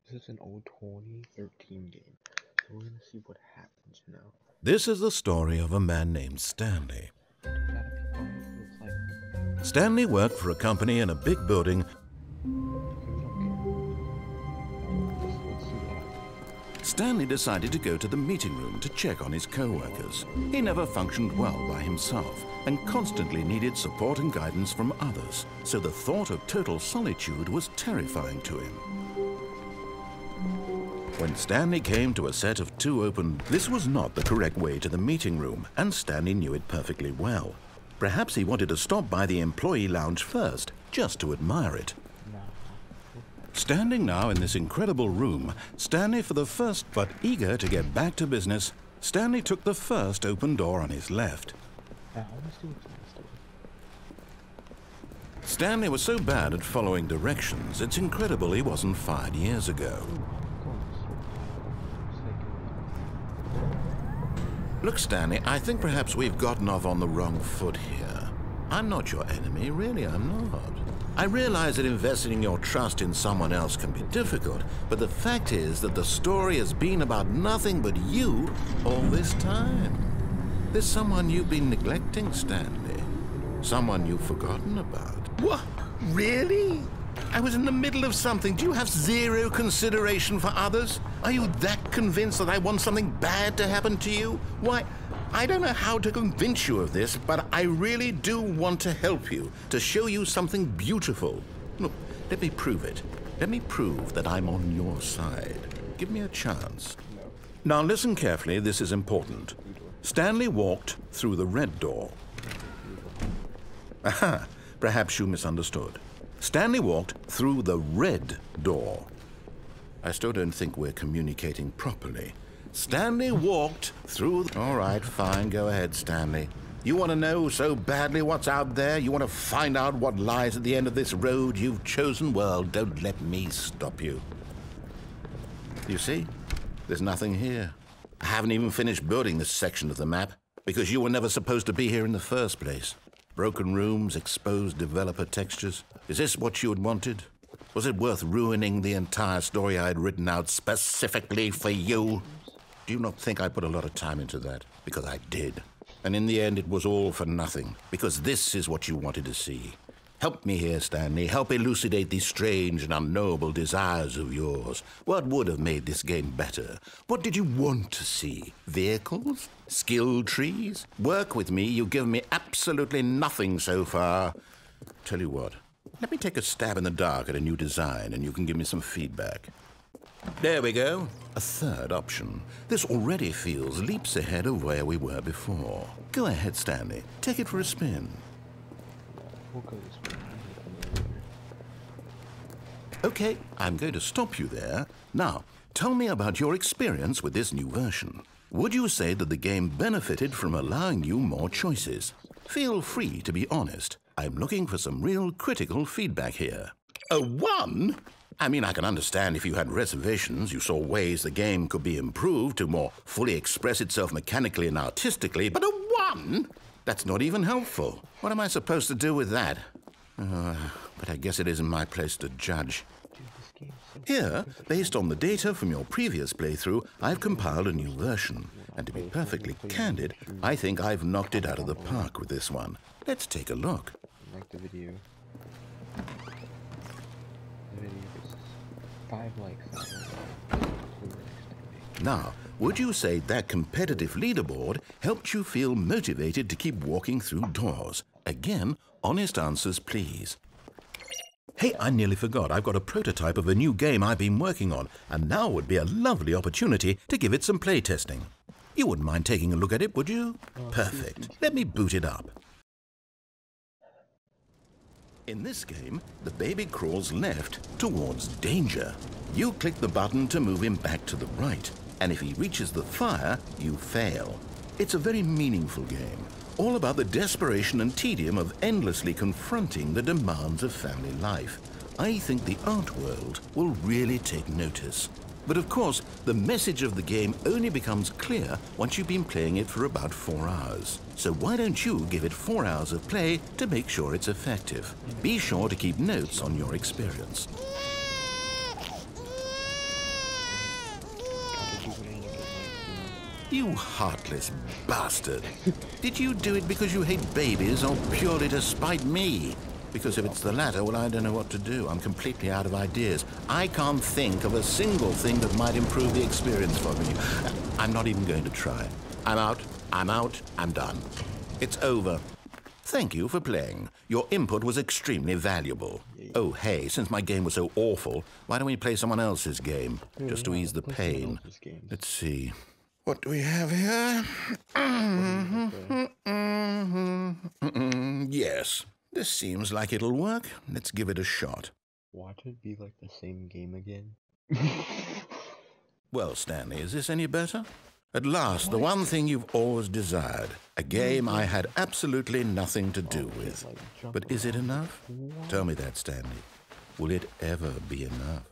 This is an old 2013 game, so we're gonna see what happens now. This is the story of a man named Stanley. Stanley worked for a company in a big building. Stanley decided to go to the meeting room to check on his co-workers. He never functioned well by himself and constantly needed support and guidance from others, so the thought of total solitude was terrifying to him. When Stanley came to a set of two open, this was not the correct way to the meeting room, and Stanley knew it perfectly well. Perhaps he wanted to stop by the employee lounge first, just to admire it. Standing now in this incredible room, Stanley for the first, but eager to get back to business, Stanley took the first open door on his left. Stanley was so bad at following directions, it's incredible he wasn't fired years ago. Look, Stanley, I think perhaps we've gotten off on the wrong foot here. I'm not your enemy, really, I'm not. I realize that investing your trust in someone else can be difficult, but the fact is that the story has been about nothing but you all this time. There's someone you've been neglecting, Stanley. Someone you've forgotten about. What? Really? I was in the middle of something. Do you have zero consideration for others? Are you that convinced that I want something bad to happen to you? Why, I don't know how to convince you of this, but I really do want to help you, to show you something beautiful. Look, let me prove it. Let me prove that I'm on your side. Give me a chance. Now listen carefully, this is important. Stanley walked through the red door. Aha, perhaps you misunderstood. Stanley walked through the red door. I still don't think we're communicating properly. Stanley walked through... All right, fine, go ahead, Stanley. You want to know so badly what's out there? You want to find out what lies at the end of this road you've chosen? Well, don't let me stop you. You see? There's nothing here. I haven't even finished building this section of the map because you were never supposed to be here in the first place. Broken rooms, exposed developer textures. Is this what you had wanted? Was it worth ruining the entire story I had written out specifically for you? Do you not think I put a lot of time into that? Because I did. And in the end, it was all for nothing. Because this is what you wanted to see. Help me here, Stanley. Help elucidate these strange and unknowable desires of yours. What would have made this game better? What did you want to see? Vehicles? Skill trees? Work with me. You've given me absolutely nothing so far. Tell you what. Let me take a stab in the dark at a new design, and you can give me some feedback. There we go. A third option. This already feels leaps ahead of where we were before. Go ahead, Stanley. Take it for a spin. Okay, I'm going to stop you there. Now, tell me about your experience with this new version. Would you say that the game benefited from allowing you more choices? Feel free to be honest. I'm looking for some real critical feedback here. A 1? I mean, I can understand if you had reservations, you saw ways the game could be improved to more fully express itself mechanically and artistically, but a 1? That's not even helpful. What am I supposed to do with that? But I guess it isn't my place to judge. Here, based on the data from your previous playthrough, I've compiled a new version. And to be perfectly candid, I think I've knocked it out of the park with this one. Let's take a look. Like the video. The video is 5 likes. Now, would you say that competitive leaderboard helped you feel motivated to keep walking through doors? Again, honest answers, please. Hey, I nearly forgot. I've got a prototype of a new game I've been working on, and now would be a lovely opportunity to give it some playtesting. You wouldn't mind taking a look at it, would you? Perfect. Let me boot it up. In this game, the baby crawls left towards danger. You click the button to move him back to the right, and if he reaches the fire, you fail. It's a very meaningful game, all about the desperation and tedium of endlessly confronting the demands of family life. I think the art world will really take notice. But of course, the message of the game only becomes clear once you've been playing it for about 4 hours. So why don't you give it 4 hours of play to make sure it's effective? Be sure to keep notes on your experience. You heartless bastard. Did you do it because you hate babies or purely to spite me? Because if it's the latter, well, I don't know what to do. I'm completely out of ideas. I can't think of a single thing that might improve the experience for me. I'm not even going to try. I'm out, I'm done. It's over. Thank you for playing. Your input was extremely valuable. Oh, hey, since my game was so awful, why don't we play someone else's game, just to ease the pain? Let's see. What do we have here? Yes, this seems like it'll work. Let's give it a shot. Watch it be like the same game again. Well, Stanley, is this any better? At last, the one thing you've always desired. A game I had absolutely nothing to do with. But is it enough? Tell me that, Stanley. Will it ever be enough?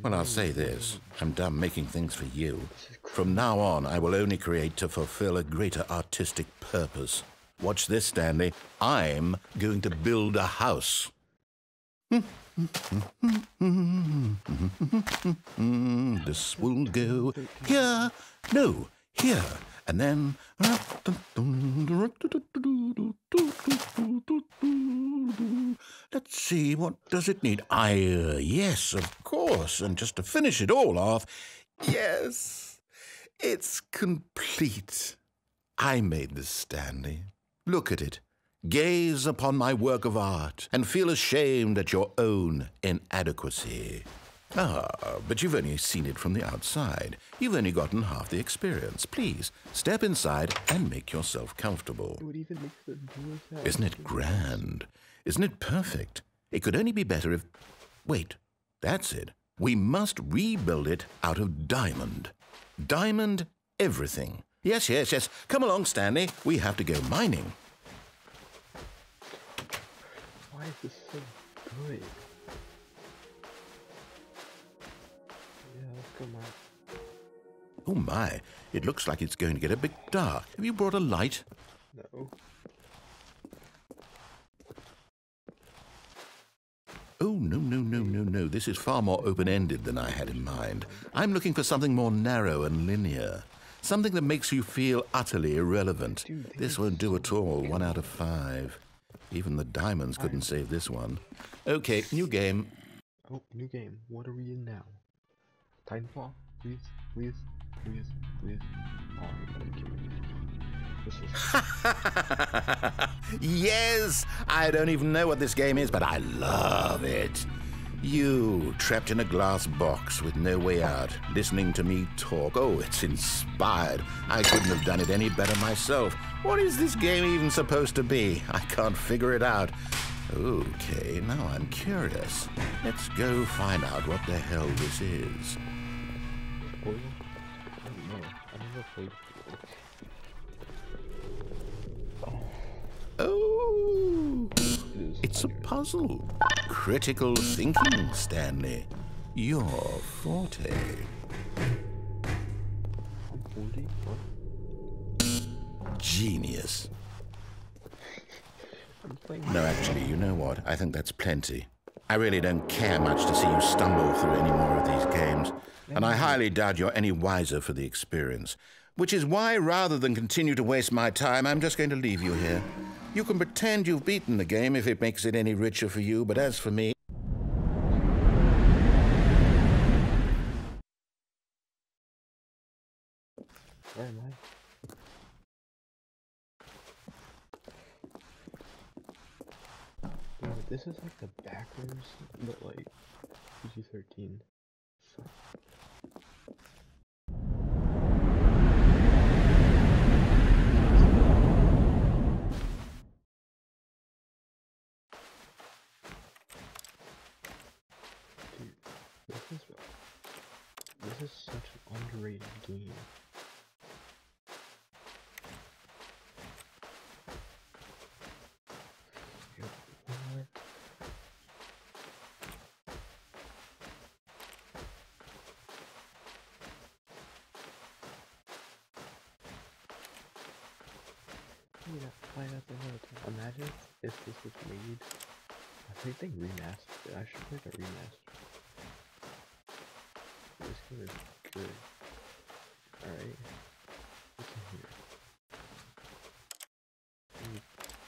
Well, I'll say this. I'm done making things for you. From now on, I will only create to fulfill a greater artistic purpose. Watch this, Stanley. I'm going to build a house. This will go here. No, here. And then... Let's see, what does it need? Yes, of course. And just to finish it all off, yes, it's complete. I made this, Stanley. Look at it. Gaze upon my work of art and feel ashamed at your own inadequacy. But you've only seen it from the outside. You've only gotten half the experience. Please, step inside and make yourself comfortable. Isn't it grand? Isn't it perfect? It could only be better if... Wait, that's it. We must rebuild it out of diamond. Diamond everything. Yes. Come along, Stanley. We have to go mining. Why is this so good? Yeah, let's go mine. Oh my, it looks like it's going to get a bit dark. Have you brought a light? No. Oh, no. This is far more open-ended than I had in mind. I'm looking for something more narrow and linear. Something that makes you feel utterly irrelevant. This won't do at all. 1 out of 5. Even the diamonds couldn't save this one. Okay, new game. Oh, new game. What are we in now? Titanfall? Please. Oh, this is... Yes! I don't even know what this game is, but I love it. You, trapped in a glass box with no way out, listening to me talk. Oh, it's inspired. I couldn't have done it any better myself. What is this game even supposed to be? I can't figure it out. Okay, now I'm curious. Let's go find out what the hell this is. Spoiler? I don't know. I never played before. Oh, it's a puzzle. Critical thinking, Stanley. Your forte. 40? What? Genius. I'm playing. No, actually, you know what? I think that's plenty. I really don't care much to see you stumble through any more of these games, and I highly doubt you're any wiser for the experience. Which is why, rather than continue to waste my time, I'm just going to leave you here. You can pretend you've beaten the game if it makes it any richer for you, but as for me... Where am I? No, this is like the backwards, but like PG-13. So. This is such an underrated game. What? that fight out the whole time. Imagine if this was made. I think they remastered it. I should play the remaster. This game is good. Alright. What's in here? I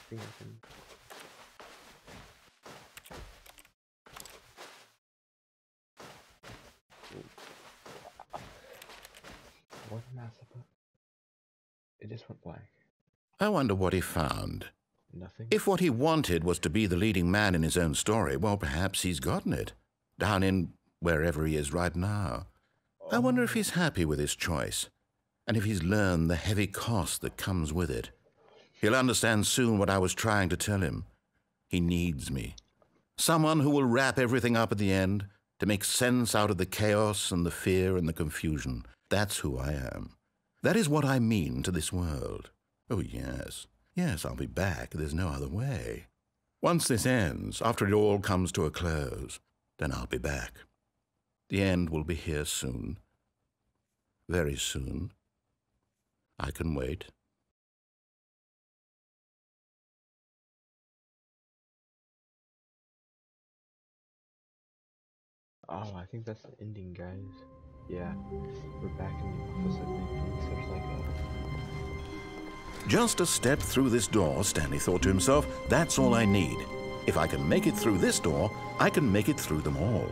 think I can. What massacre? It just went blank. I wonder what he found. Nothing? If what he wanted was to be the leading man in his own story, well, perhaps he's gotten it. Down in wherever he is right now. I wonder if he's happy with his choice, and if he's learned the heavy cost that comes with it. He'll understand soon what I was trying to tell him. He needs me. Someone who will wrap everything up at the end, to make sense out of the chaos and the fear and the confusion. That's who I am. That is what I mean to this world. Oh, yes. Yes, I'll be back. There's no other way. Once this ends, after it all comes to a close, then I'll be back. The end will be here soon. Very soon. I can wait. Oh, I think that's the ending, guys. Yeah, we're back in the office, I think. It looks like Just a step through this door, Stanley thought to himself. That's all I need. If I can make it through this door, I can make it through them all.